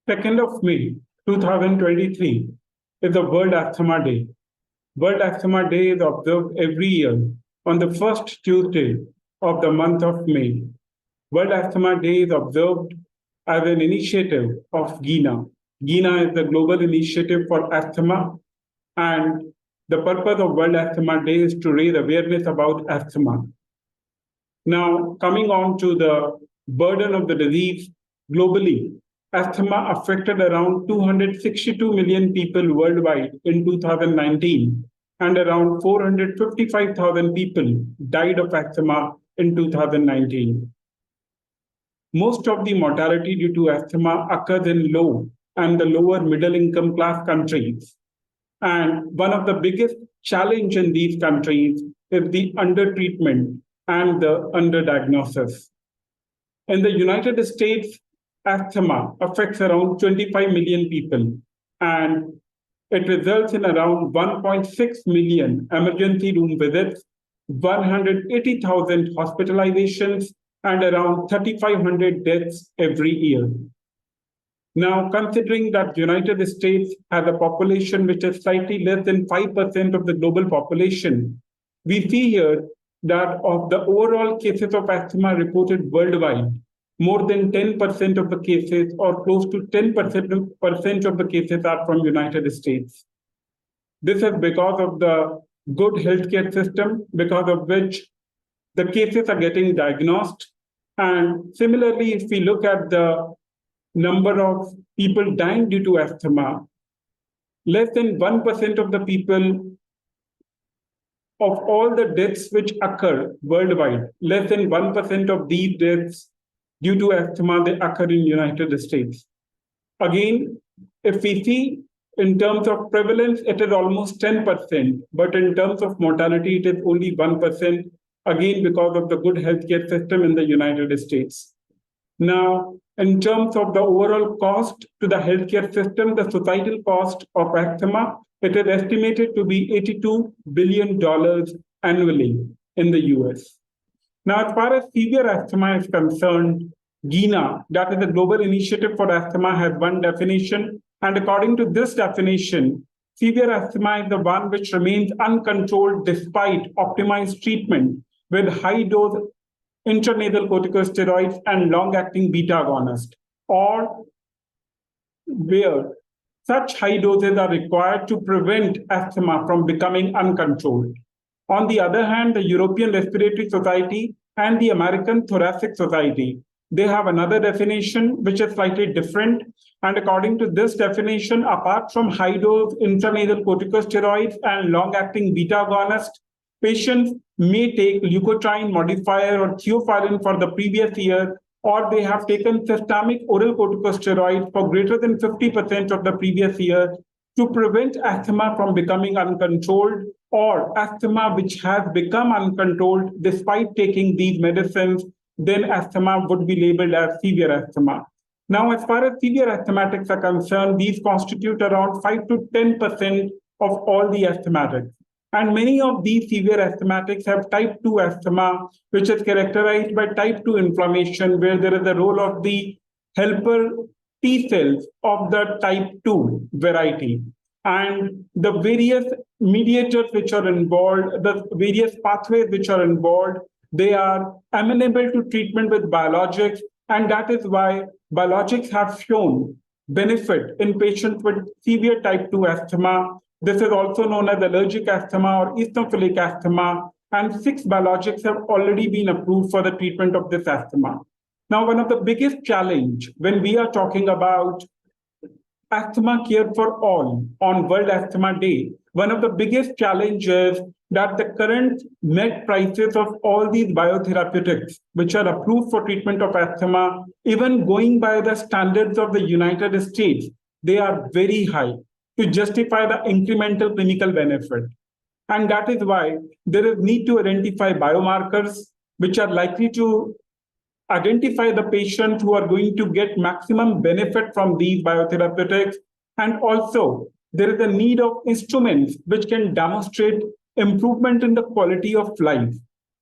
2nd of May 2023 is the World Asthma Day. World Asthma Day is observed every year on the first Tuesday of the month of May. World Asthma Day is observed as an initiative of GINA. GINA is the Global Initiative for Asthma, and the purpose of World Asthma Day is to raise awareness about asthma. Now, coming on to the burden of the disease globally, asthma affected around 262 million people worldwide in 2019, and around 455,000 people died of asthma in 2019. Most of the mortality due to asthma occurs in low and the lower middle income class countries. And one of the biggest challenge in these countries is the undertreatment and the underdiagnosis. In the United States, asthma affects around 25 million people, and it results in around 1.6 million emergency room visits, 180,000 hospitalizations, and around 3,500 deaths every year. Now, considering that the United States has a population which is slightly less than 5% of the global population, we see here that of the overall cases of asthma reported worldwide, more than 10% of the cases, or close to 10% of the cases, are from the United States. This is because of the good healthcare system, because of which the cases are getting diagnosed. And similarly, if we look at the number of people dying due to asthma, less than 1% of the people of all the deaths which occur worldwide, less than 1% of these deaths due to asthma, they occur in the United States. Again, if we see in terms of prevalence, it is almost 10%, but in terms of mortality, it is only 1%, again, because of the good healthcare system in the United States. Now, in terms of the overall cost to the healthcare system, the societal cost of asthma, it is estimated to be $82 billion annually in the US. Now, as far as severe asthma is concerned, GINA, that is the Global Initiative for Asthma, has one definition. And according to this definition, severe asthma is the one which remains uncontrolled despite optimized treatment with high-dose intranasal corticosteroids and long-acting beta agonist, or where such high doses are required to prevent asthma from becoming uncontrolled. On the other hand, the European Respiratory Society and the American Thoracic Society, they have another definition which is slightly different. And according to this definition, apart from high-dose intranasal corticosteroids and long-acting beta agonist, patients may take leukotriene modifier or theophylline for the previous year, or they have taken systemic oral corticosteroids for greater than 50% of the previous year to prevent asthma from becoming uncontrolled, or asthma which has become uncontrolled despite taking these medicines, then asthma would be labeled as severe asthma. Now, as far as severe asthmatics are concerned, these constitute around 5 to 10% of all the asthmatics. And many of these severe asthmatics have type 2 asthma, which is characterized by type 2 inflammation, where there is a role of the helper T cells of the type 2 variety. And the various mediators which are involved, the various pathways which are involved, they are amenable to treatment with biologics. And that is why biologics have shown benefit in patients with severe type 2 asthma. This is also known as allergic asthma or eosinophilic asthma, and 6 biologics have already been approved for the treatment of this asthma. Now, one of the biggest challenge when we are talking about asthma care for all on World Asthma Day, one of the biggest challenges that the current net prices of all these biotherapeutics, which are approved for treatment of asthma, even going by the standards of the United States, they are very high to justify the incremental clinical benefit. And that is why there is need to identify biomarkers which are likely to identify the patients who are going to get maximum benefit from these biotherapeutics. And also, there is a need of instruments which can demonstrate improvement in the quality of life.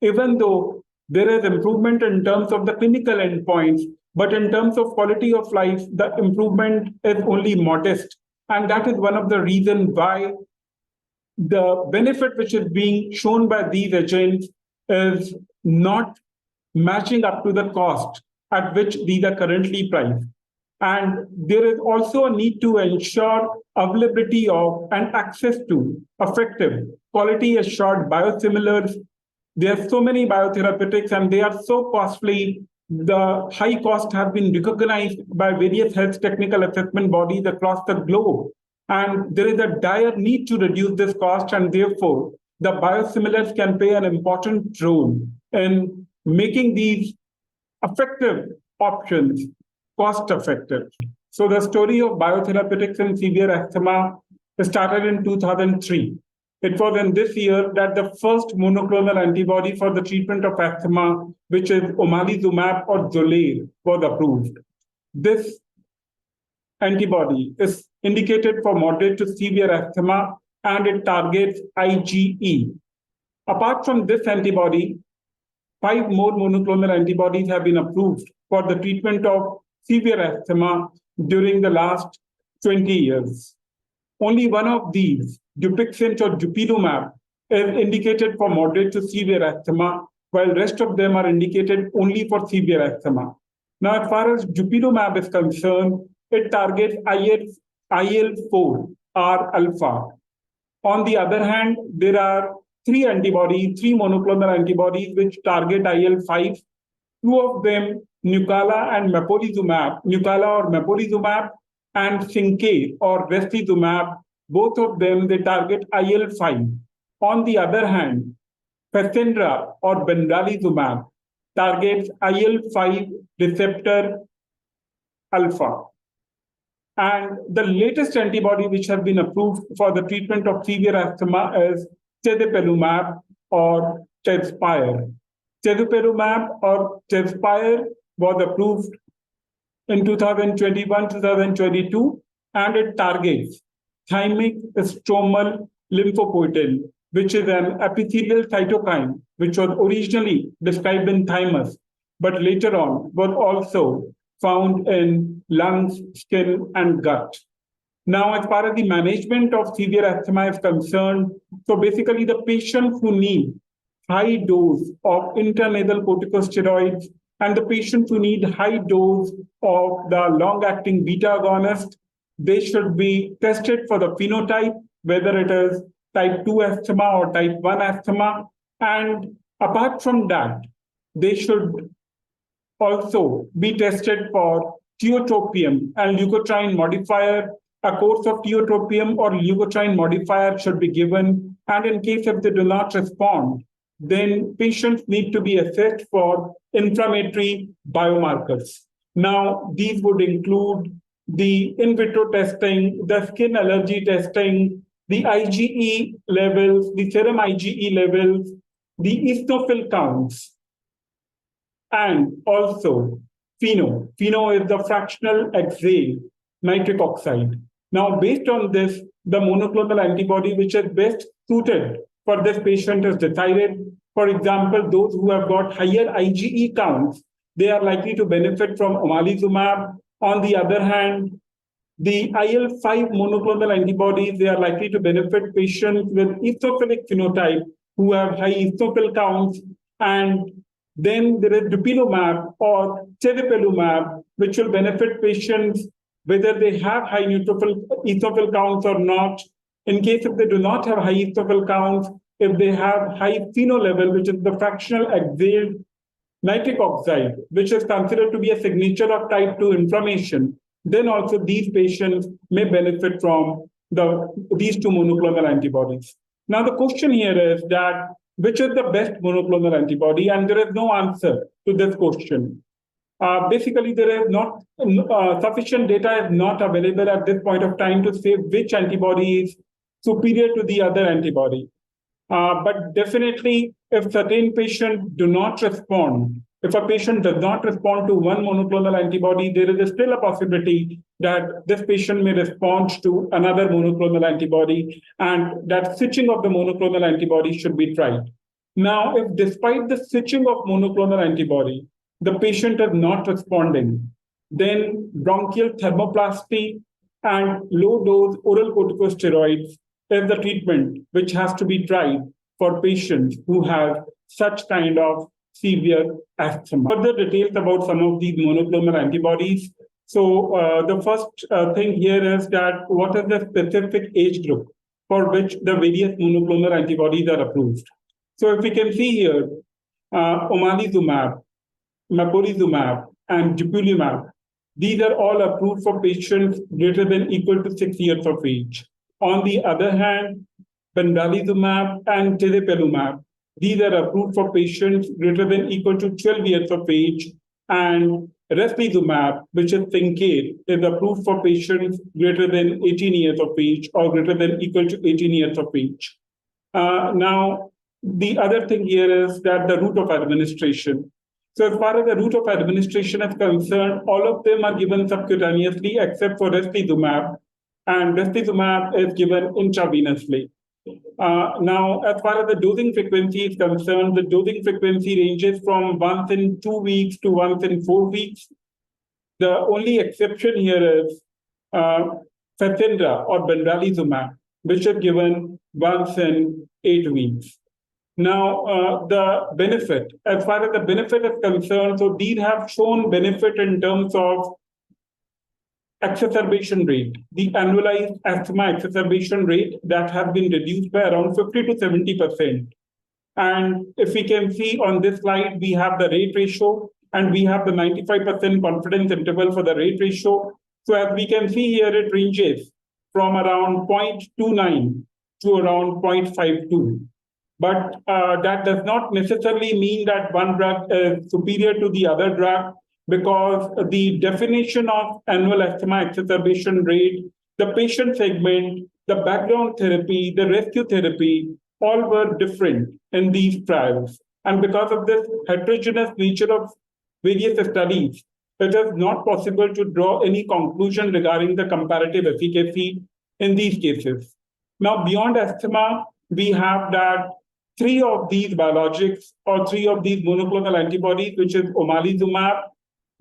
Even though there is improvement in terms of the clinical endpoints, But in terms of quality of life, the improvement is only modest. And that is one of the reasons why the benefit which is being shown by these agents is not matching up to the cost at which these are currently priced. And there is also a need to ensure availability of and access to effective, quality assured biosimilars. There are so many biotherapeutics and they are so costly. The high cost have been recognized by various health technical assessment bodies across the globe. And there is a dire need to reduce this cost, and therefore, the biosimilars can play an important role in making these effective options cost effective. So the story of biotherapeutics in severe asthma started in 2003. It was in this year that the first monoclonal antibody for the treatment of asthma, which is omalizumab or Xolair, was approved. This antibody is indicated for moderate to severe asthma and it targets IgE. Apart from this antibody, 5 more monoclonal antibodies have been approved for the treatment of severe asthma during the last 20 years. Only one of these, Dupixent or dupilumab, is indicated for moderate to severe asthma, while rest of them are indicated only for severe asthma. Now, as far as dupilumab is concerned, it targets IL-4 R alpha. On the other hand, there are three monoclonal antibodies which target IL-5. Two of them, Nucala or mepolizumab, and Cinque or Restizumab, both of them, they target IL-5. On the other hand, Fasenra or benralizumab targets IL-5 receptor alpha. And the latest antibody which has been approved for the treatment of severe asthma is tezepelumab or Tezspire. Tezepelumab or Tezspire was approved in 2021-2022, and it targets thymic stromal lymphopoietin, which is an epithelial cytokine, which was originally described in thymus, but later on was also found in lungs, skin, and gut. Now, as far as the management of severe asthma is concerned, so basically the patients who need high dose of intranasal corticosteroids and the patients who need high dose of the long-acting beta agonist, they should be tested for the phenotype, whether it is type 2 asthma or type 1 asthma. And apart from that, they should also be tested for tiotropium and leukotriene modifier. A course of tiotropium or leukotriene modifier should be given. And in case if they do not respond, then patients need to be assessed for inflammatory biomarkers. Now, these would include the in vitro testing, the skin allergy testing, the IgE levels, the serum IgE levels, the eosinophil counts, and also FeNO. FeNO is the fractional exhale nitric oxide. Now, based on this, the monoclonal antibody which is best suited for this patient is decided. For example, those who have got higher IgE counts, they are likely to benefit from omalizumab. On the other hand, the IL-5 monoclonal antibodies, they are likely to benefit patients with eosinophilic phenotype who have high eosinophil counts. And then there is dupilumab or tezepelumab, which will benefit patients whether they have high eosinophil counts or not. In case if they do not have high eosinophil counts, if they have high FeNO level, which is the fractional exhaled nitric oxide, which is considered to be a signature of type 2 inflammation, then also these patients may benefit from these two monoclonal antibodies. Now, the question here is that which is the best monoclonal antibody? And there is no answer to this question. Basically, there is not sufficient data is not available at this point of time to say which antibody is superior to the other antibody. But definitely, if certain patients do not respond, if a patient does not respond to one monoclonal antibody, there is still a possibility that this patient may respond to another monoclonal antibody, and that switching of the monoclonal antibody should be tried. Now, if despite the switching of monoclonal antibody, the patient is not responding, then bronchial thermoplasty and low-dose oral corticosteroids is the treatment which has to be tried for patients who have such kind of severe asthma. Further details about some of these monoclonal antibodies. So the first thing here is that what is the specific age group for which the various monoclonal antibodies are approved. So if we can see here, omalizumab, mepolizumab, and dupilumab, these are all approved for patients greater than equal to 6 years of age. On the other hand, benralizumab and tezepelumab, these are approved for patients greater than equal to 12 years of age, and reslizumab, which is Syncade, is approved for patients greater than 18 years of age or greater than equal to 18 years of age. Now, the other thing here is that the route of administration. So as far as the route of administration is concerned, all of them are given subcutaneously except for reslizumab, and reslizumab is given intravenously. Now, as far as the dosing frequency is concerned, the dosing frequency ranges from once in 2 weeks to once in 4 weeks. The only exception here is Fasenra or benralizumab, which is given once in 8 weeks. Now, the benefit, as far as the benefit is concerned, so these have shown benefit in terms of exacerbation rate, the annualized asthma exacerbation rate that has been reduced by around 50 to 70%. And if we can see on this slide, we have the rate ratio and we have the 95% confidence interval for the rate ratio. So as we can see here, it ranges from around 0.29 to around 0.52. But that does not necessarily mean that one drug is superior to the other drug, because the definition of annual asthma exacerbation rate, the patient segment, the background therapy, the rescue therapy, all were different in these trials. And because of this heterogeneous nature of various studies, it is not possible to draw any conclusion regarding the comparative efficacy in these cases. Now, beyond asthma, we have that 3 of these biologics or 3 of these monoclonal antibodies, which is omalizumab,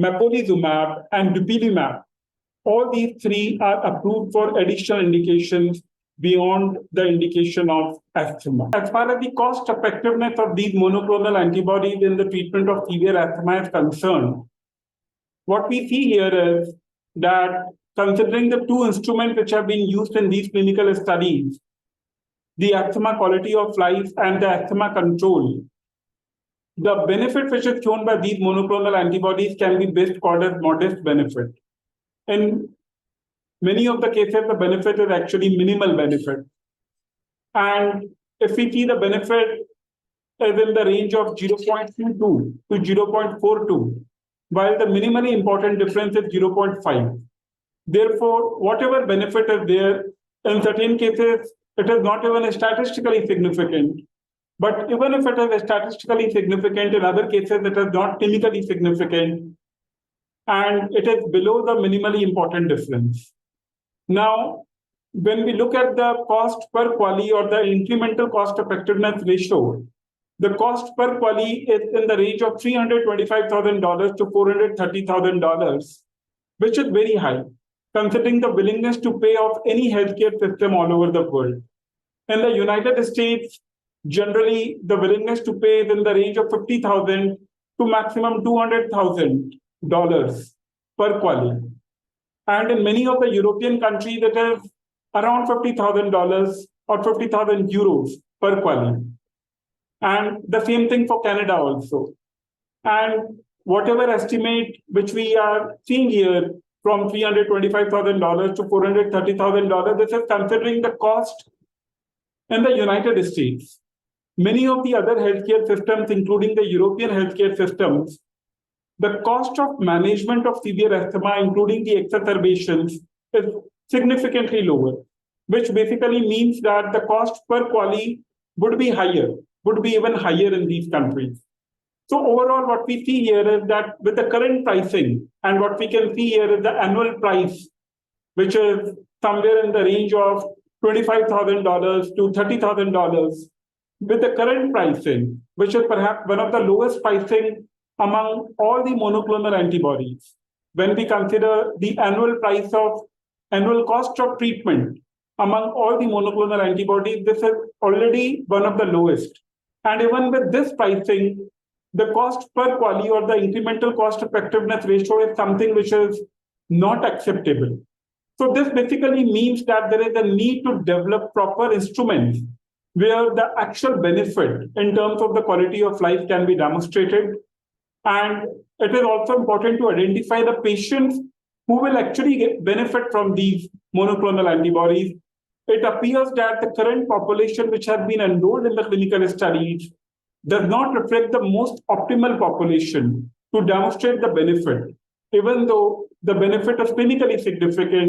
mepolizumab, and dupilumab. All these 3 are approved for additional indications beyond the indication of asthma. As far as the cost effectiveness of these monoclonal antibodies in the treatment of severe asthma is concerned, what we see here is that considering the 2 instruments which have been used in these clinical studies, the asthma quality of life and the asthma control, the benefit which is shown by these monoclonal antibodies can be best called as modest benefit. In many of the cases, the benefit is actually minimal benefit. And if we see the benefit is in the range of 0.22 to 0.42, while the minimally important difference is 0.5. Therefore, whatever benefit is there, in certain cases, it is not even statistically significant. But even if it is statistically significant, in other cases, it is not clinically significant, and it is below the minimally important difference. Now, when we look at the cost per quali or the incremental cost effectiveness ratio, the cost per quali is in the range of $325,000 to $430,000, which is very high, considering the willingness to pay of any healthcare system all over the world. In the United States, generally, the willingness to pay is in the range of $50,000 to maximum $200,000 per quali. And in many of the European countries, it is around $50,000 or 50,000 euros per quali. And the same thing for Canada also. And whatever estimate which we are seeing here from $325,000 to $430,000, this is considering the cost in the United States. Many of the other healthcare systems, including the European healthcare systems, the cost of management of severe asthma, including the exacerbations, is significantly lower, which basically means that the cost per quali would be higher, would be even higher in these countries. So overall, what we see here is that with the current pricing, and what we can see here is the annual price, which is somewhere in the range of $25,000 to $30,000, with the current pricing, which is perhaps one of the lowest pricing among all the monoclonal antibodies. When we consider the annual cost of treatment among all the monoclonal antibodies, this is already one of the lowest. And even with this pricing, the cost per quali or the incremental cost effectiveness ratio is something which is not acceptable. So this basically means that there is a need to develop proper instruments where the actual benefit in terms of the quality of life can be demonstrated. And it is also important to identify the patients who will actually benefit from these monoclonal antibodies. It appears that the current population which has been enrolled in the clinical studies does not reflect the most optimal population to demonstrate the benefit, even though the benefit is clinically significant.